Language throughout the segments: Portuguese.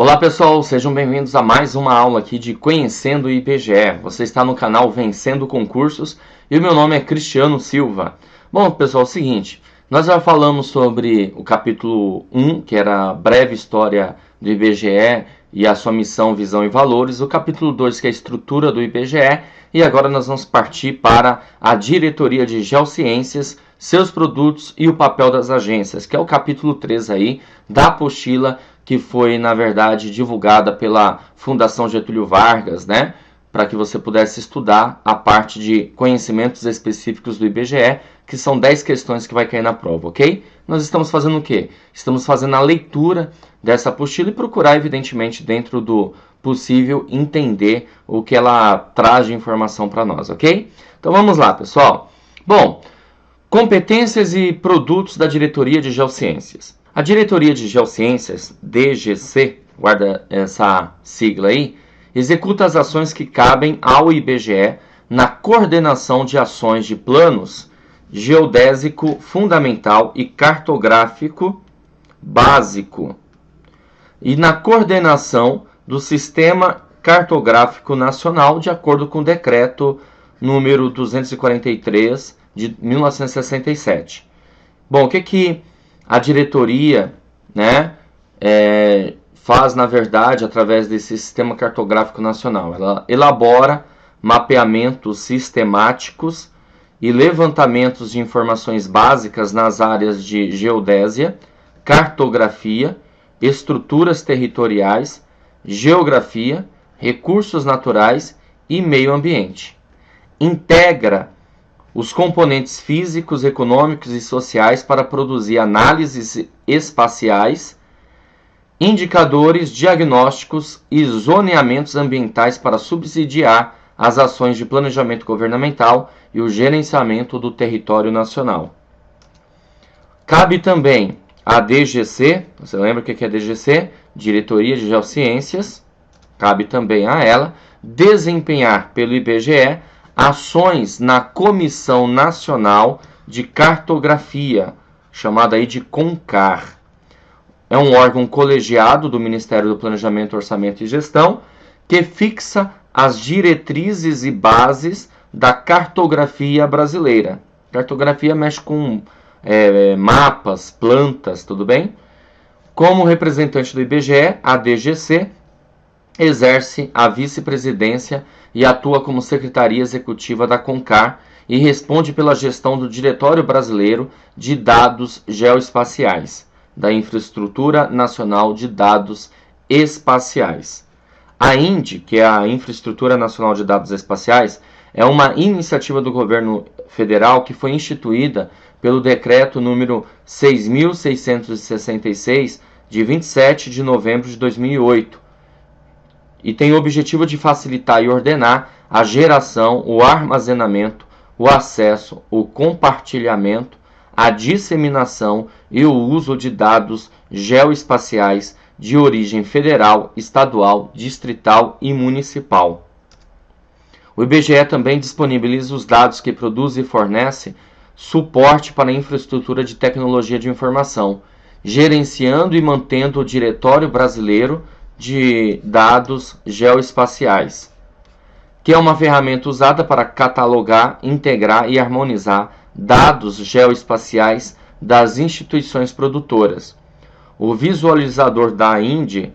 Olá pessoal, sejam bem-vindos a mais uma aula aqui de Conhecendo o IBGE. Você está no canal Vencendo Concursos e o meu nome é Cristiano Silva. Bom pessoal, é o seguinte, nós já falamos sobre o capítulo 1, que era a breve história do IBGE e a sua missão, visão e valores, o capítulo 2, que é a estrutura do IBGE, e agora nós vamos partir para a diretoria de geociências, seus produtos e o papel das agências, que é o capítulo 3 aí da apostila que foi, na verdade, divulgada pela Fundação Getúlio Vargas, né? Para que você pudesse estudar a parte de conhecimentos específicos do IBGE, que são 10 questões que vai cair na prova, ok? Nós estamos fazendo o quê? Estamos fazendo a leitura dessa apostila e procurar, evidentemente, dentro do possível, entender o que ela traz de informação para nós, ok? Então vamos lá, pessoal. Bom, competências e produtos da Diretoria de Geociências. A Diretoria de Geociências, DGC, guarda essa sigla aí, executa as ações que cabem ao IBGE na coordenação de ações de planos geodésico fundamental e cartográfico básico e na coordenação do Sistema Cartográfico Nacional, de acordo com o decreto número 243 de 1967. Bom, o que a diretoria, né, faz, na verdade, através desse Sistema Cartográfico Nacional? Ela elabora mapeamentos sistemáticos e levantamentos de informações básicas nas áreas de geodésia, cartografia, estruturas territoriais, geografia, recursos naturais e meio ambiente. Integra os componentes físicos, econômicos e sociais para produzir análises espaciais, indicadores diagnósticos e zoneamentos ambientais para subsidiar as ações de planejamento governamental e o gerenciamento do território nacional. Cabe também à DGC, você lembra o que é a DGC? Diretoria de Geociências, cabe também a ela desempenhar pelo IBGE ações na Comissão Nacional de Cartografia, chamada aí de CONCAR. É um órgão colegiado do Ministério do Planejamento, Orçamento e Gestão, que fixa as diretrizes e bases da cartografia brasileira. Cartografia mexe com mapas, plantas, tudo bem? Como representante do IBGE, a DGC exerce a vice-presidência e atua como secretaria executiva da CONCAR e responde pela gestão do Diretório Brasileiro de Dados Geoespaciais, da Infraestrutura Nacional de Dados Espaciais. A INDE, que é a Infraestrutura Nacional de Dados Espaciais, é uma iniciativa do governo federal que foi instituída pelo decreto número 6.666, de 27 de novembro de 2008, e tem o objetivo de facilitar e ordenar a geração, o armazenamento, o acesso, o compartilhamento, a disseminação e o uso de dados geoespaciais de origem federal, estadual, distrital e municipal. O IBGE também disponibiliza os dados que produz e fornece suporte para a infraestrutura de tecnologia de informação, gerenciando e mantendo o Diretório Brasileiro de Dados Geoespaciais, que é uma ferramenta usada para catalogar, integrar e harmonizar dados geoespaciais das instituições produtoras. O visualizador da INDE,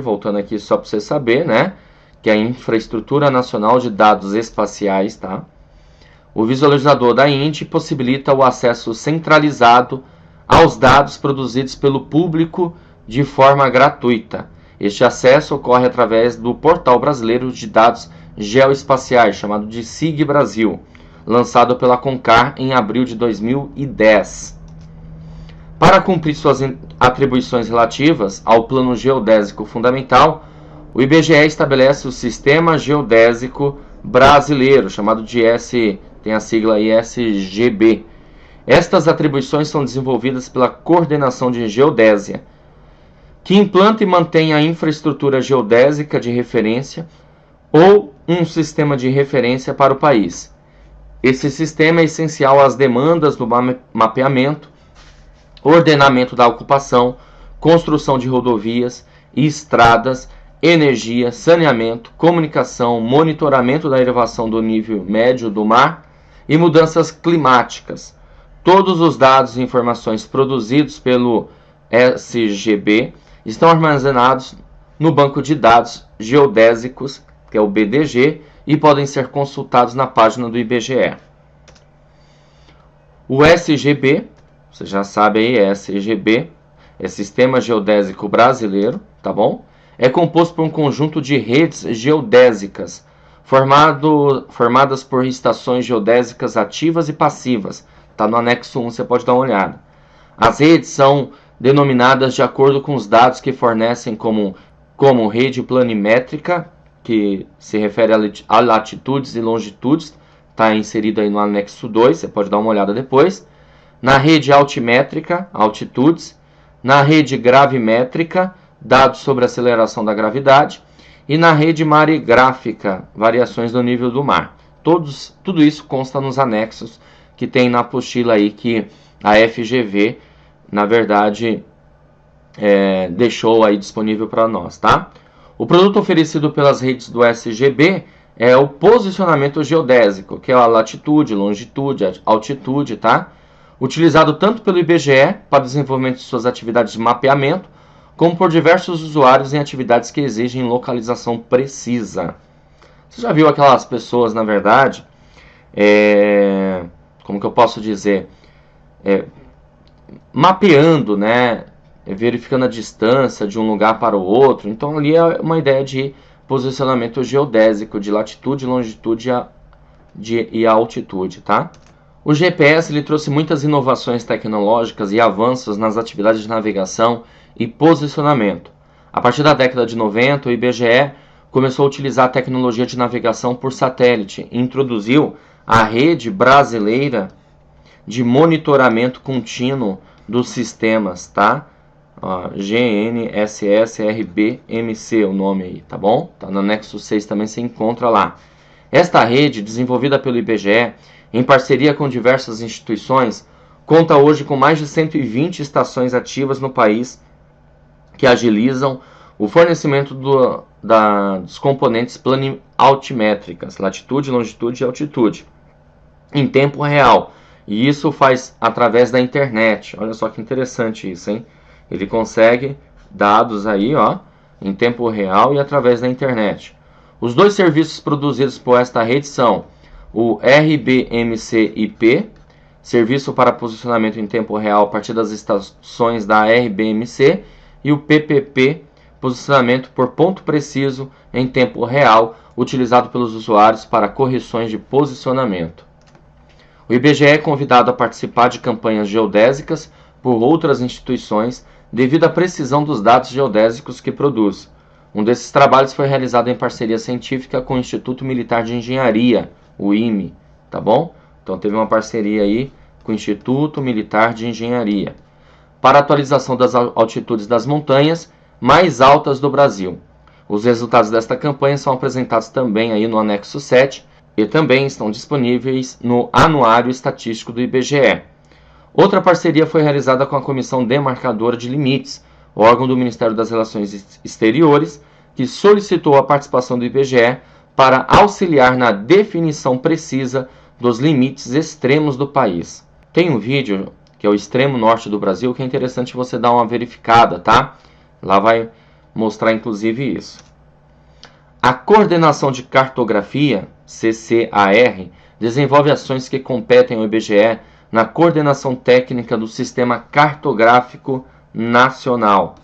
voltando aqui só para você saber, né, que é a Infraestrutura Nacional de Dados Espaciais, tá? O visualizador da INDE possibilita o acesso centralizado aos dados produzidos pelo público de forma gratuita. Este acesso ocorre através do Portal Brasileiro de Dados Geoespaciais, chamado de SIG Brasil, lançado pela CONCAR em abril de 2010. Para cumprir suas atribuições relativas ao Plano Geodésico Fundamental, o IBGE estabelece o Sistema Geodésico Brasileiro, chamado de tem a sigla SGB. Estas atribuições são desenvolvidas pela Coordenação de Geodésia, que implanta e mantém a infraestrutura geodésica de referência ou um sistema de referência para o país. Esse sistema é essencial às demandas do mapeamento, ordenamento da ocupação, construção de rodovias, e estradas, energia, saneamento, comunicação, monitoramento da elevação do nível médio do mar e mudanças climáticas. Todos os dados e informações produzidos pelo SGB estão armazenados no Banco de Dados Geodésicos, que é o BDG, e podem ser consultados na página do IBGE. O SGB, você já sabe aí, SGB, é Sistema Geodésico Brasileiro, tá bom? É composto por um conjunto de redes geodésicas, formadas por estações geodésicas ativas e passivas. Está no anexo 1, você pode dar uma olhada. As redes são denominadas de acordo com os dados que fornecem como rede planimétrica, que se refere a latitudes e longitudes, está inserido aí no anexo 2, você pode dar uma olhada depois. Na rede altimétrica, altitudes. Na rede gravimétrica, dados sobre a aceleração da gravidade. E na rede maregráfica, variações do nível do mar. Tudo isso consta nos anexos que tem na apostila aí que a FGV, na verdade, deixou aí disponível para nós, tá? O produto oferecido pelas redes do SGB é o posicionamento geodésico, que é a latitude, longitude, altitude, tá? Utilizado tanto pelo IBGE para o desenvolvimento de suas atividades de mapeamento, como por diversos usuários em atividades que exigem localização precisa. Você já viu aquelas pessoas, na verdade, como que eu posso dizer, mapeando, né, verificando a distância de um lugar para o outro. Então ali é uma ideia de posicionamento geodésico, de latitude, longitude e altitude, tá? O GPS ele trouxe muitas inovações tecnológicas e avanços nas atividades de navegação e posicionamento. A partir da década de 90, o IBGE começou a utilizar a tecnologia de navegação por satélite e introduziu a Rede Brasileira de Monitoramento Contínuo dos Sistemas, tá? GNSS-RBMC, o nome aí, tá bom? Tá no anexo 6 também se encontra lá. Esta rede, desenvolvida pelo IBGE, em parceria com diversas instituições, conta hoje com mais de 120 estações ativas no país que agilizam o fornecimento dos componentes planialtimétricas, latitude, longitude e altitude, em tempo real. E isso faz através da internet. Olha só que interessante isso, hein? Ele consegue dados aí, ó, em tempo real e através da internet. Os dois serviços produzidos por esta rede são o RBMC-IP, serviço para posicionamento em tempo real a partir das estações da RBMC, e o PPP, posicionamento por ponto preciso em tempo real, utilizado pelos usuários para correções de posicionamento. O IBGE é convidado a participar de campanhas geodésicas por outras instituições devido à precisão dos dados geodésicos que produz. Um desses trabalhos foi realizado em parceria científica com o Instituto Militar de Engenharia, o IME, tá bom? Então teve uma parceria aí com o Instituto Militar de Engenharia para atualização das altitudes das montanhas mais altas do Brasil. Os resultados desta campanha são apresentados também aí no anexo 7 e também estão disponíveis no Anuário Estatístico do IBGE. Outra parceria foi realizada com a Comissão Demarcadora de Limites, órgão do Ministério das Relações Exteriores, que solicitou a participação do IBGE para auxiliar na definição precisa dos limites extremos do país. Tem um vídeo, que é o extremo norte do Brasil, que é interessante você dar uma verificada, tá? Lá vai mostrar inclusive isso. A Coordenação de Cartografia, CCAR, desenvolve ações que competem ao IBGE na coordenação técnica do Sistema Cartográfico Nacional.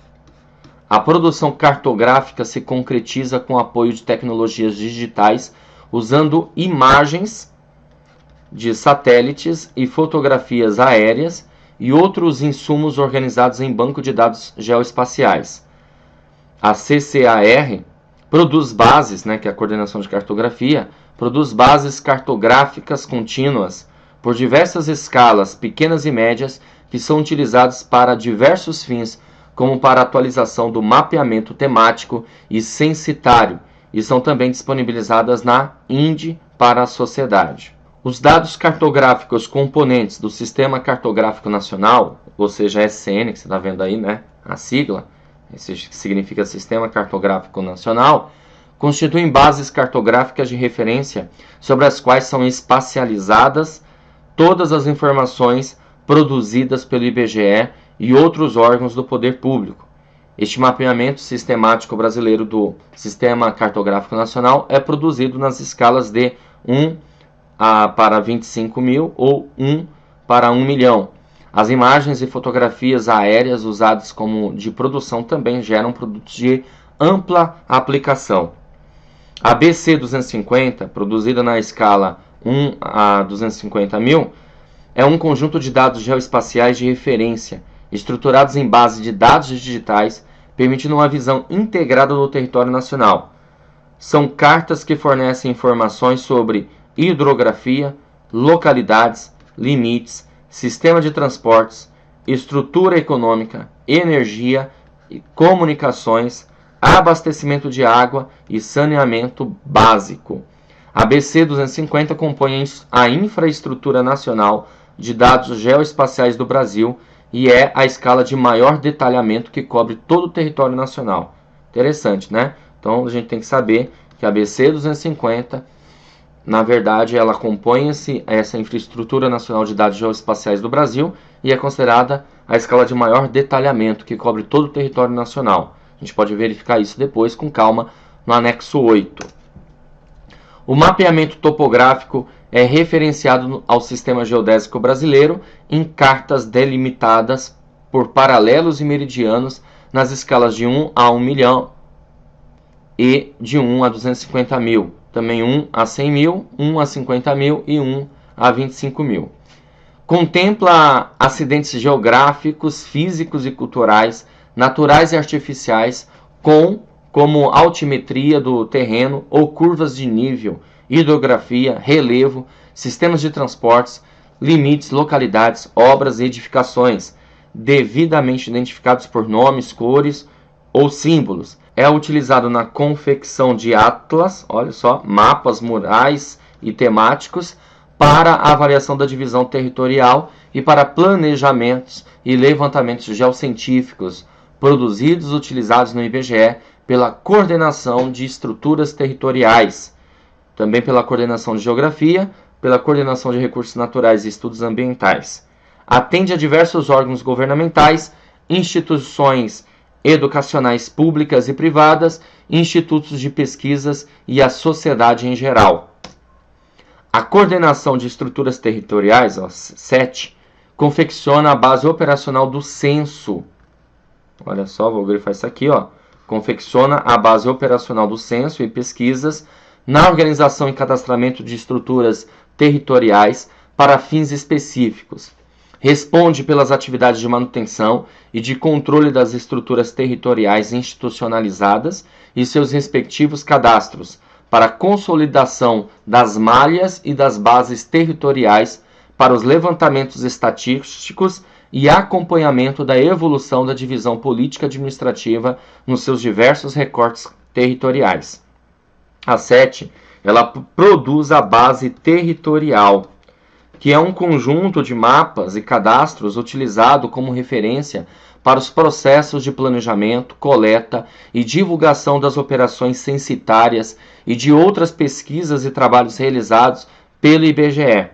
A produção cartográfica se concretiza com o apoio de tecnologias digitais, usando imagens de satélites e fotografias aéreas e outros insumos organizados em banco de dados geoespaciais. A CCAR produz bases, que é a coordenação de cartografia, produz bases cartográficas contínuas por diversas escalas, pequenas e médias, que são utilizadas para diversos fins, como para atualização do mapeamento temático e censitário, e são também disponibilizadas na INDE para a sociedade. Os dados cartográficos componentes do Sistema Cartográfico Nacional, ou seja, SN, que você está vendo aí, a sigla, esse significa Sistema Cartográfico Nacional, constituem bases cartográficas de referência sobre as quais são espacializadas todas as informações produzidas pelo IBGE e outros órgãos do poder público. Este mapeamento sistemático brasileiro do Sistema Cartográfico Nacional é produzido nas escalas de 1 para 25 mil ou 1 para 1 milhão. As imagens e fotografias aéreas usadas como de produção também geram produtos de ampla aplicação. A BC 250, produzida na escala 1 a 250 mil, é um conjunto de dados geoespaciais de referência, estruturados em base de dados digitais, permitindo uma visão integrada do território nacional. São cartas que fornecem informações sobre hidrografia, localidades, limites, sistema de transportes, estrutura econômica, energia, comunicações, abastecimento de água e saneamento básico. A BC 250 compõe a infraestrutura nacional de dados geoespaciais do Brasil e é a escala de maior detalhamento que cobre todo o território nacional. Interessante, né? Então a gente tem que saber que a BC 250, na verdade, ela compõe essa infraestrutura nacional de dados geoespaciais do Brasil e é considerada a escala de maior detalhamento que cobre todo o território nacional. A gente pode verificar isso depois com calma no anexo 8. O mapeamento topográfico é referenciado ao Sistema Geodésico Brasileiro em cartas delimitadas por paralelos e meridianos nas escalas de 1 a 1 milhão e de 1 a 250 mil. Também 1 a 100 mil, 1 a 50 mil e 1 a 25 mil. Contempla acidentes geográficos, físicos e culturais, naturais e artificiais, como altimetria do terreno ou curvas de nível, hidrografia, relevo, sistemas de transportes, limites, localidades, obras e edificações, devidamente identificados por nomes, cores ou símbolos. É utilizado na confecção de atlas, olha só, mapas murais e temáticos, para a avaliação da divisão territorial e para planejamentos e levantamentos geocientíficos, produzidos e utilizados no IBGE pela coordenação de estruturas territoriais, também pela coordenação de geografia, pela coordenação de recursos naturais e estudos ambientais. Atende a diversos órgãos governamentais, instituições educacionais públicas e privadas, institutos de pesquisas e a sociedade em geral. A coordenação de estruturas territoriais, 7, confecciona a base operacional do censo. Olha só, vou grifar isso aqui, confecciona a base operacional do censo e pesquisas na organização e cadastramento de estruturas territoriais para fins específicos. Responde pelas atividades de manutenção e de controle das estruturas territoriais institucionalizadas e seus respectivos cadastros, para a consolidação das malhas e das bases territoriais, para os levantamentos estatísticos e acompanhamento da evolução da divisão política administrativa nos seus diversos recortes territoriais. A 7, ela produz a base territorial, que é um conjunto de mapas e cadastros utilizado como referência para os processos de planejamento, coleta e divulgação das operações censitárias e de outras pesquisas e trabalhos realizados pelo IBGE.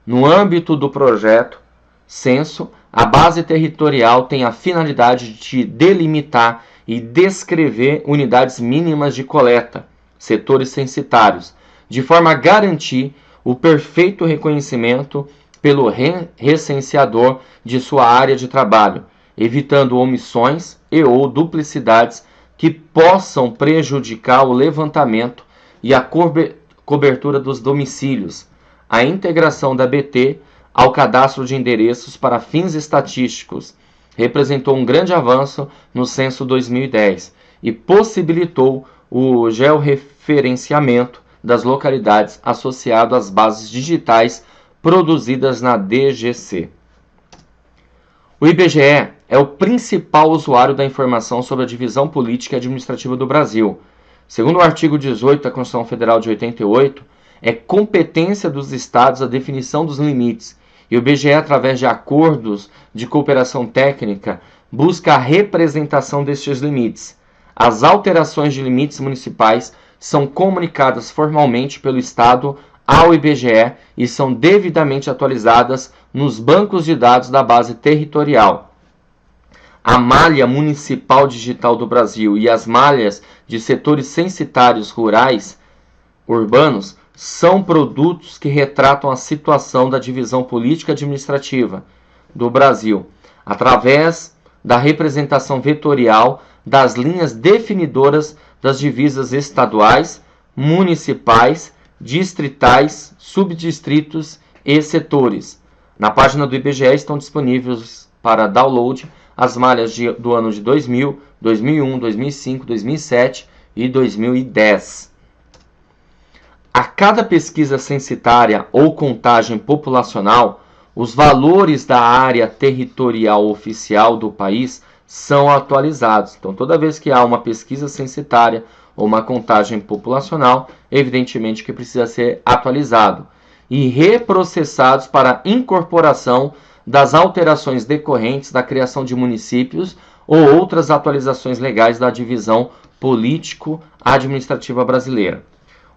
No âmbito do projeto Censo, a base territorial tem a finalidade de delimitar e descrever unidades mínimas de coleta, setores censitários, de forma a garantir o perfeito reconhecimento pelo recenseador de sua área de trabalho, evitando omissões e ou duplicidades que possam prejudicar o levantamento e a cobertura dos domicílios. A integração da BT ao cadastro de endereços para fins estatísticos representou um grande avanço no Censo 2010 e possibilitou o georreferenciamento das localidades associado às bases digitais produzidas na DGC. O IBGE é o principal usuário da informação sobre a divisão política e administrativa do Brasil. Segundo o artigo 18 da Constituição Federal de 88, é competência dos estados a definição dos limites E o IBGE, através de acordos de cooperação técnica, busca a representação destes limites. As alterações de limites municipais são comunicadas formalmente pelo Estado ao IBGE e são devidamente atualizadas nos bancos de dados da base territorial. A malha municipal digital do Brasil e as malhas de setores censitários rurais urbanos são produtos que retratam a situação da divisão política administrativa do Brasil, através da representação vetorial das linhas definidoras das divisas estaduais, municipais, distritais, subdistritos e setores. Na página do IBGE estão disponíveis para download as malhas do ano de 2000, 2001, 2005, 2007 e 2010. A cada pesquisa censitária ou contagem populacional, os valores da área territorial oficial do país são atualizados. Então, toda vez que há uma pesquisa censitária ou uma contagem populacional, evidentemente que precisa ser atualizado e reprocessados para incorporação das alterações decorrentes da criação de municípios ou outras atualizações legais da divisão político-administrativa brasileira.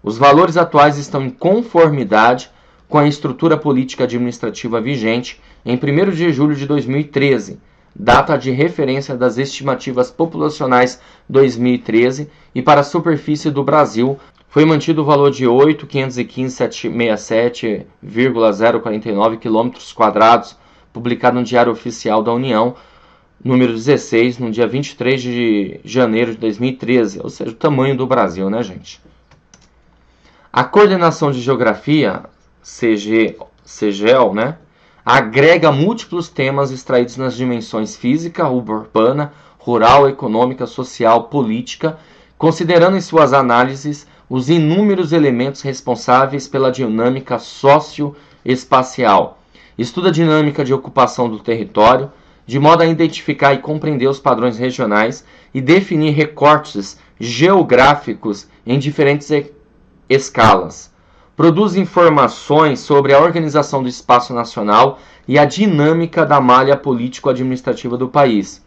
Os valores atuais estão em conformidade com a estrutura política administrativa vigente em 1º de julho de 2013, data de referência das estimativas populacionais 2013, e para a superfície do Brasil foi mantido o valor de 8.515.767,049 km², publicado no Diário Oficial da União, número 16, no dia 23 de janeiro de 2013, ou seja, o tamanho do Brasil, né, gente? A Coordenação de Geografia, CGEL, né, agrega múltiplos temas extraídos nas dimensões física, urbana, rural, econômica, social, política, considerando em suas análises os inúmeros elementos responsáveis pela dinâmica socioespacial. Estuda a dinâmica de ocupação do território, de modo a identificar e compreender os padrões regionais e definir recortes geográficos em diferentes escalas. Produz informações sobre a organização do espaço nacional e a dinâmica da malha político-administrativa do país.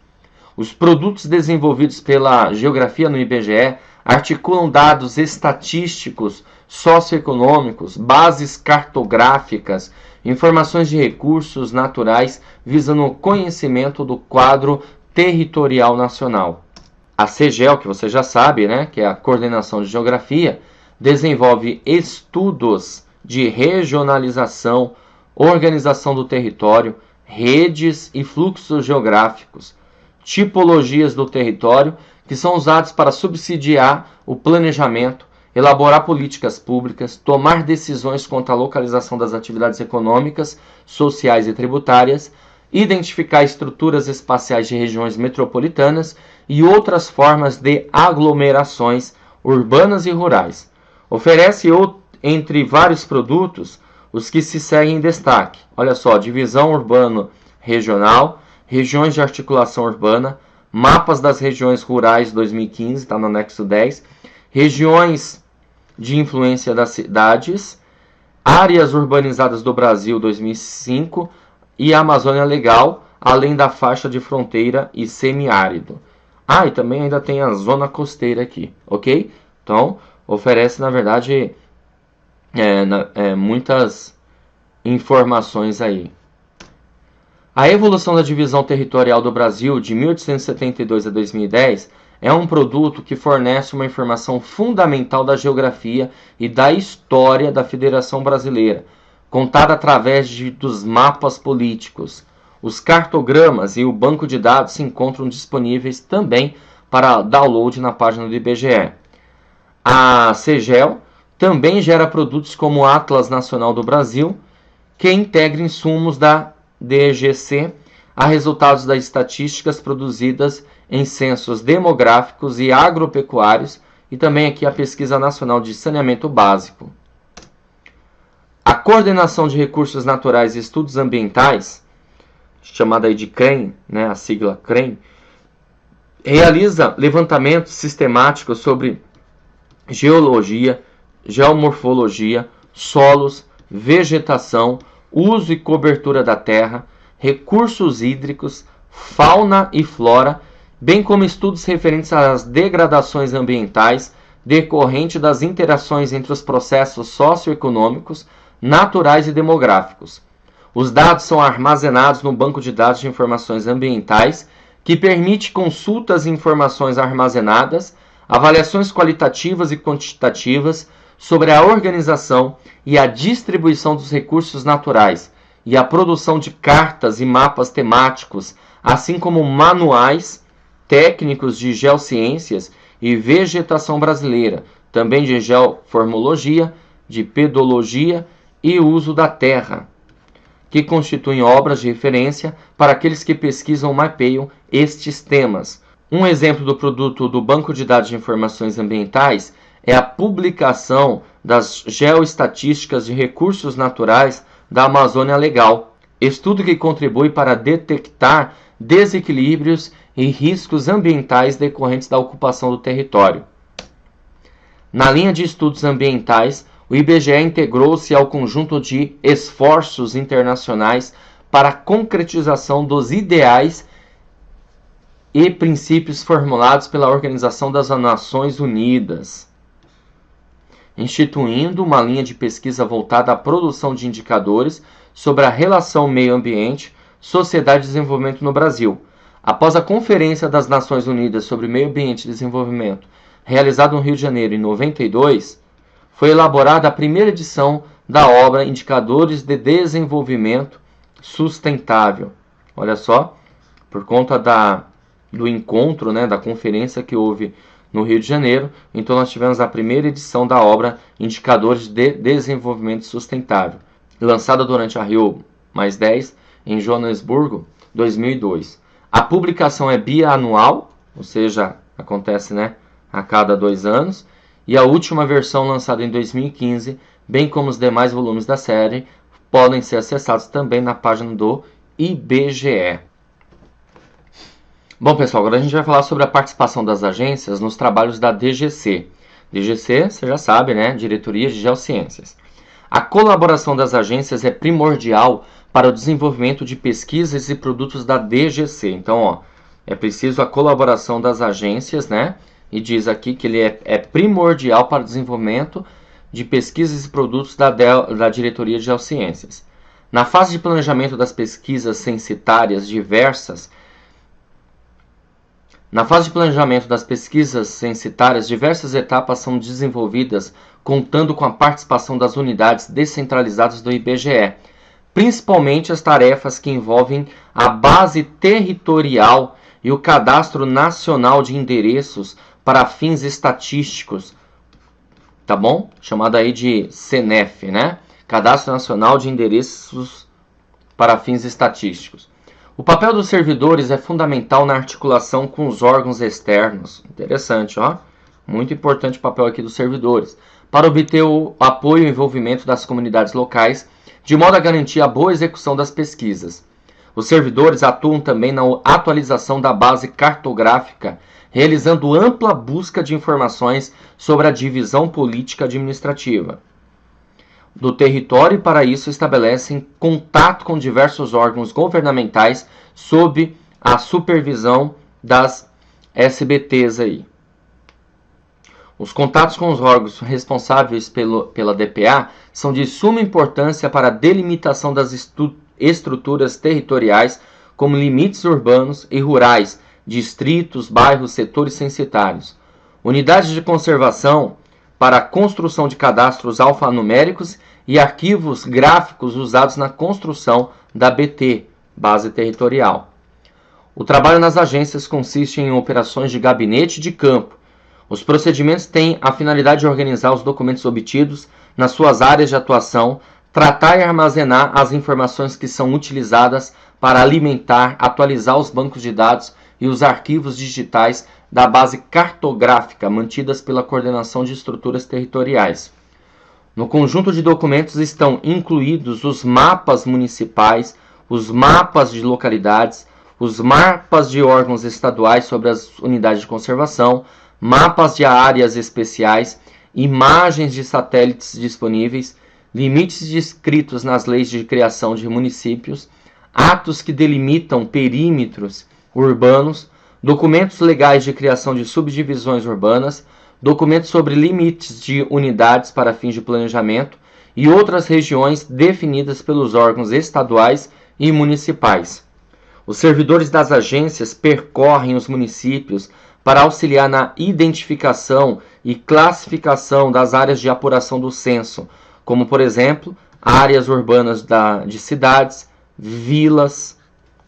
Os produtos desenvolvidos pela geografia no IBGE articulam dados estatísticos, socioeconômicos, bases cartográficas, informações de recursos naturais, visando o conhecimento do quadro territorial nacional. A CGEL, que você já sabe, né, que é a Coordenação de Geografia, desenvolve estudos de regionalização, organização do território, redes e fluxos geográficos, tipologias do território, que são usados para subsidiar o planejamento, elaborar políticas públicas, tomar decisões quanto à localização das atividades econômicas, sociais e tributárias, identificar estruturas espaciais de regiões metropolitanas e outras formas de aglomerações urbanas e rurais. Oferece, entre vários produtos, os que se seguem em destaque. Olha só, divisão urbano-regional, regiões de articulação urbana, mapas das regiões rurais 2015, está no anexo 10, regiões de influência das cidades, áreas urbanizadas do Brasil 2005 e Amazônia Legal, além da faixa de fronteira e semiárido. E também ainda tem a zona costeira aqui, ok? Então, oferece, na verdade, muitas informações aí. A evolução da divisão territorial do Brasil de 1872 a 2010 é um produto que fornece uma informação fundamental da geografia e da história da Federação Brasileira, contada através dos mapas políticos. Os cartogramas e o banco de dados se encontram disponíveis também para download na página do IBGE. A CGEL também gera produtos como o Atlas Nacional do Brasil, que integra insumos da DGC a resultados das estatísticas produzidas em censos demográficos e agropecuários, e também aqui a Pesquisa Nacional de Saneamento Básico. A Coordenação de Recursos Naturais e Estudos Ambientais, chamada aí de CREM, né, a sigla CREM, realiza levantamentos sistemáticos sobre geologia, geomorfologia, solos, vegetação, uso e cobertura da terra, recursos hídricos, fauna e flora, bem como estudos referentes às degradações ambientais decorrente das interações entre os processos socioeconômicos, naturais e demográficos. Os dados são armazenados no banco de dados de informações ambientais, que permite consultas e informações armazenadas, avaliações qualitativas e quantitativas sobre a organização e a distribuição dos recursos naturais e a produção de cartas e mapas temáticos, assim como manuais técnicos de geociências e vegetação brasileira, também de geoformologia, de pedologia e uso da terra, que constituem obras de referência para aqueles que pesquisam ou mapeiam estes temas. Um exemplo do produto do Banco de Dados de Informações Ambientais é a publicação das Geoestatísticas de Recursos Naturais da Amazônia Legal, estudo que contribui para detectar desequilíbrios e riscos ambientais decorrentes da ocupação do território. Na linha de estudos ambientais, o IBGE integrou-se ao conjunto de esforços internacionais para a concretização dos ideais e princípios formulados pela Organização das Nações Unidas, instituindo uma linha de pesquisa voltada à produção de indicadores sobre a relação meio-ambiente, sociedade e desenvolvimento no Brasil. Após a Conferência das Nações Unidas sobre Meio Ambiente e Desenvolvimento, realizada no Rio de Janeiro em 92, foi elaborada a primeira edição da obra Indicadores de Desenvolvimento Sustentável. Olha só, por conta do encontro, da conferência que houve no Rio de Janeiro, então nós tivemos a primeira edição da obra Indicadores de Desenvolvimento Sustentável, lançada durante a Rio+10 em Joanesburgo, 2002. A publicação é bianual, ou seja, acontece a cada 2 anos, e a última versão, lançada em 2015, bem como os demais volumes da série, podem ser acessados também na página do IBGE. Bom, pessoal, agora a gente vai falar sobre a participação das agências nos trabalhos da DGC. DGC, você já sabe, Diretoria de Geociências. A colaboração das agências é primordial para o desenvolvimento de pesquisas e produtos da DGC. Então, é preciso a colaboração das agências, E diz aqui que ele é primordial para o desenvolvimento de pesquisas e produtos da Diretoria de Geociências. Na fase de planejamento das pesquisas censitárias diversas etapas são desenvolvidas contando com a participação das unidades descentralizadas do IBGE, principalmente as tarefas que envolvem a base territorial e o Cadastro Nacional de Endereços para fins estatísticos, tá bom? Chamado aí de CNEF, Cadastro Nacional de Endereços para fins estatísticos. O papel dos servidores é fundamental na articulação com os órgãos externos. Interessante, Muito importante o papel aqui dos servidores, para obter o apoio e envolvimento das comunidades locais, de modo a garantir a boa execução das pesquisas. Os servidores atuam também na atualização da base cartográfica, realizando ampla busca de informações sobre a divisão política administrativa do território e, para isso, estabelecem contato com diversos órgãos governamentais sob a supervisão das SBTs aí. Os contatos com os órgãos responsáveis pela DPA são de suma importância para a delimitação das estruturas territoriais, como limites urbanos e rurais, distritos, bairros, setores censitários. Unidades de conservação para a construção de cadastros alfanuméricos e arquivos gráficos usados na construção da BT, Base Territorial. O trabalho nas agências consiste em operações de gabinete de campo. Os procedimentos têm a finalidade de organizar os documentos obtidos nas suas áreas de atuação, tratar e armazenar as informações que são utilizadas para alimentar, atualizar os bancos de dados e os arquivos digitais da base cartográfica mantidas pela Coordenação de Estruturas Territoriais. No conjunto de documentos estão incluídos os mapas municipais, os mapas de localidades, os mapas de órgãos estaduais sobre as unidades de conservação, mapas de áreas especiais, imagens de satélites disponíveis, limites descritos nas leis de criação de municípios, atos que delimitam perímetros urbanos, documentos legais de criação de subdivisões urbanas, documentos sobre limites de unidades para fins de planejamento e outras regiões definidas pelos órgãos estaduais e municipais. Os servidores das agências percorrem os municípios para auxiliar na identificação e classificação das áreas de apuração do censo, como, por exemplo, áreas urbanas de cidades, vilas,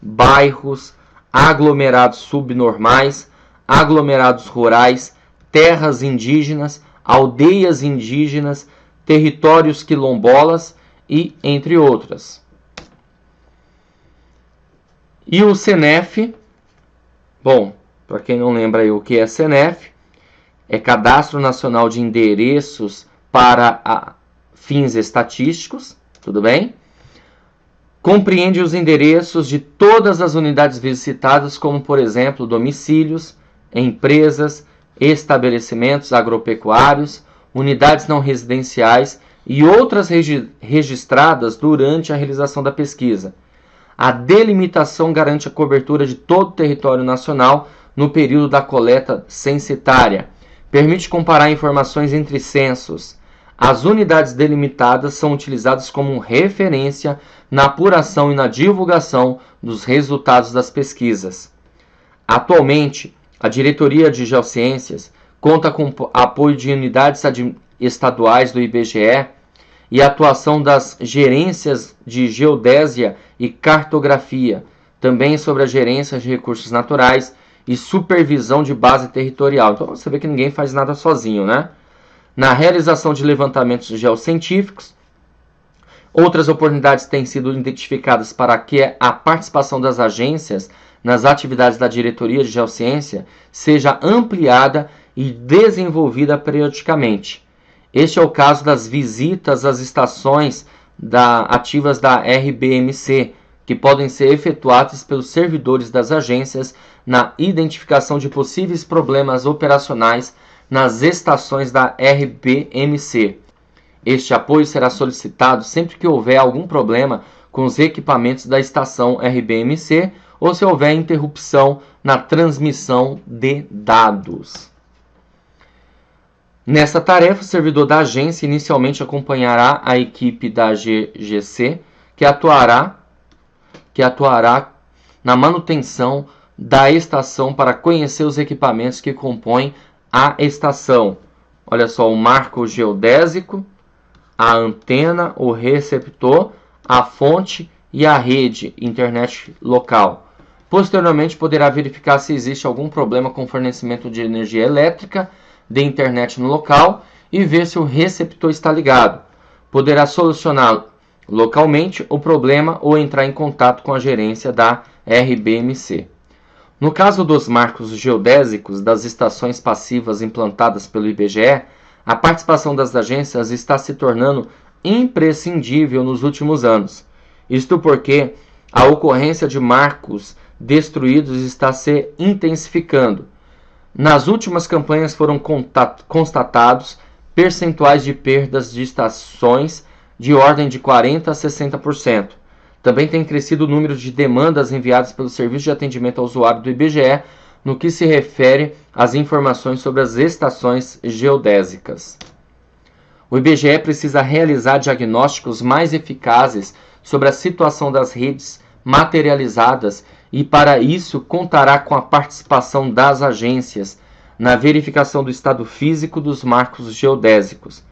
bairros, aglomerados subnormais, aglomerados rurais, terras indígenas, aldeias indígenas, territórios quilombolas e entre outras. E o CENEF, bom, para quem não lembra aí o que é CENEF, é Cadastro Nacional de Endereços para fins estatísticos, tudo bem? Compreende os endereços de todas as unidades visitadas, como, por exemplo, domicílios, empresas, estabelecimentos agropecuários, unidades não residenciais e outras registradas durante a realização da pesquisa. A delimitação garante a cobertura de todo o território nacional no período da coleta censitária. Permite comparar informações entre censos. As unidades delimitadas são utilizadas como referência na apuração e na divulgação dos resultados das pesquisas. Atualmente, a Diretoria de Geociências conta com apoio de unidades estaduais do IBGE e a atuação das gerências de geodésia e cartografia, também sobre a gerência de recursos naturais e supervisão de base territorial. Então você vê que ninguém faz nada sozinho, né? Na realização de levantamentos geocientíficos, outras oportunidades têm sido identificadas para que a participação das agências nas atividades da Diretoria de Geociência seja ampliada e desenvolvida periodicamente. Este é o caso das visitas às estações ativas da RBMC, que podem ser efetuadas pelos servidores das agências na identificação de possíveis problemas operacionais nas estações da RBMC. Este apoio será solicitado sempre que houver algum problema com os equipamentos da estação RBMC ou se houver interrupção na transmissão de dados. Nessa tarefa, o servidor da agência inicialmente acompanhará a equipe da GGC, que atuará na manutenção da estação para conhecer os equipamentos que compõem a estação. Olha só, o marco geodésico, a antena, o receptor, a fonte e a rede internet local. Posteriormente, poderá verificar se existe algum problema com o fornecimento de energia elétrica, de internet no local e ver se o receptor está ligado. Poderá solucionar localmente o problema ou entrar em contato com a gerência da RBMC. No caso dos marcos geodésicos das estações passivas implantadas pelo IBGE, a participação das agências está se tornando imprescindível nos últimos anos. Isto porque a ocorrência de marcos destruídos está se intensificando. Nas últimas campanhas foram constatados percentuais de perdas de estações de ordem de 40% a 60%. Também tem crescido o número de demandas enviadas pelo Serviço de Atendimento ao Usuário do IBGE no que se refere às informações sobre as estações geodésicas. O IBGE precisa realizar diagnósticos mais eficazes sobre a situação das redes materializadas e, para isso, contará com a participação das agências na verificação do estado físico dos marcos geodésicos.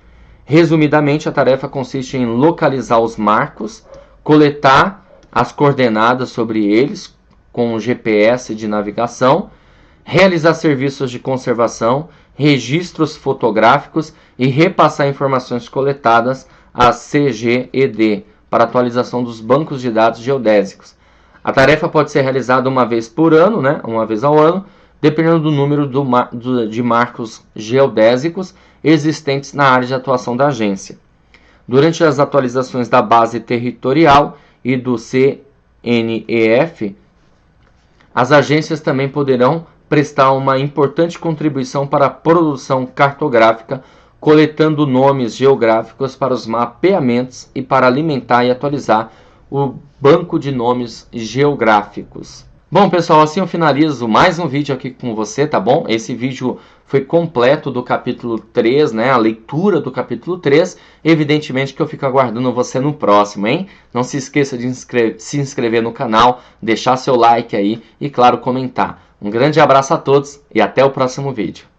Resumidamente, a tarefa consiste em localizar os marcos, coletar as coordenadas sobre eles com o GPS de navegação, realizar serviços de conservação, registros fotográficos e repassar informações coletadas à CGED para atualização dos bancos de dados geodésicos. A tarefa pode ser realizada uma vez por ano, uma vez ao ano, dependendo do número de marcos geodésicos existentes na área de atuação da agência. Durante as atualizações da base territorial e do CNEF, as agências também poderão prestar uma importante contribuição para a produção cartográfica coletando nomes geográficos para os mapeamentos e para alimentar e atualizar o banco de nomes geográficos. Bom, pessoal, assim eu finalizo mais um vídeo aqui com você, tá bom? Esse vídeo foi completo do capítulo 3, né? A leitura do capítulo 3. Evidentemente que eu fico aguardando você no próximo, hein? Não se esqueça de se inscrever no canal, deixar seu like aí e, claro, comentar. Um grande abraço a todos e até o próximo vídeo.